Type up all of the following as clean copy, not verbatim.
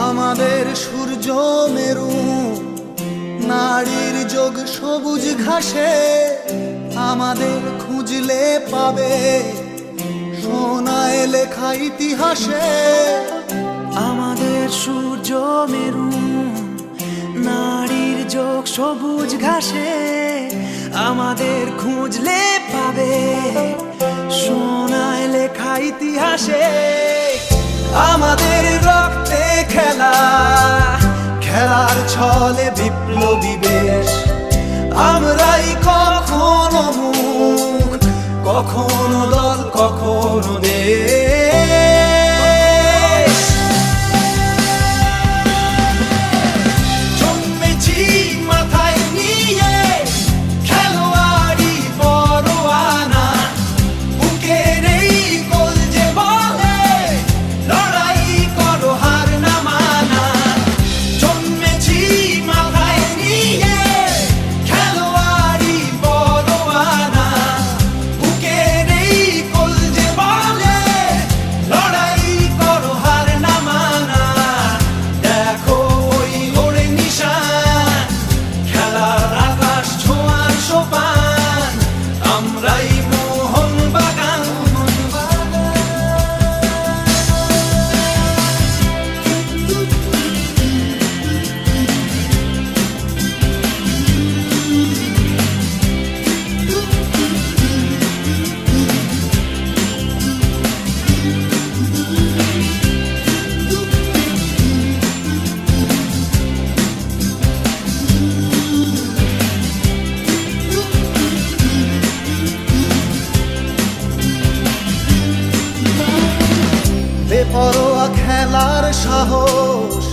আমাদের সূর্য মেরু নারীর যোগ সবুজ ঘাসে, আমাদের খুঁজলে পাবে সোনায় লেখা ইতিহাসে। আমাদের সূর্য মেরু নারীর যোগ সবুজ ঘাসে, আমাদের খুঁজলে পাবে সোনায় লেখা ইতিহাসে। আমাদের রক্তে খেলা, খেলার ছলে বিপ্লবী বেশ। আমরাই কখনো মুখ, কখনো দল, কখনো দেশ। জন্মেছি মাথায় নিয়ে খেলোয়াড়ি পরোয়ানা, বুকের এই কলজে বলে লড়াই করো হার না মানা। জন্মেছি মাথায় নিয়ে খেলোয়াড়ি পরোয়ানা, বুকের এই কলজে বলে লড়াই করো হার না মানা। দেখো ওই ওরে নিশান, খেলার আকাশ ছোঁয়ার সোপান, আমরাই মোহন বাগান। বেপরোয়া খেলার সাহস,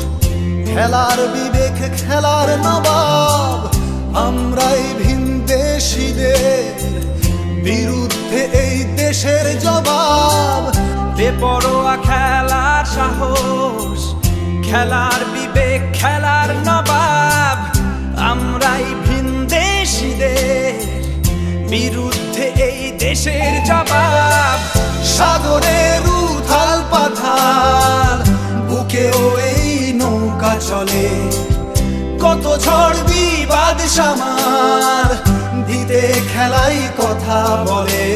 খেলার বিবেক, খেলার নবাব, আমরাই ভিনদেশীদের বিরুদ্ধে এই দেশের জবাব। বেপরোয়া খেলার সাহস, খেলার বিবেক, খেলার নবাব, আমরাই ভিনদেশীদের বিরুদ্ধে এই দেশের জবাব। সাগরের উথাল পাথাল বুকেও এই নৌকা চলে, কত ঝড় বিবাদ সামাল দিতে খেলাই কথা বলে।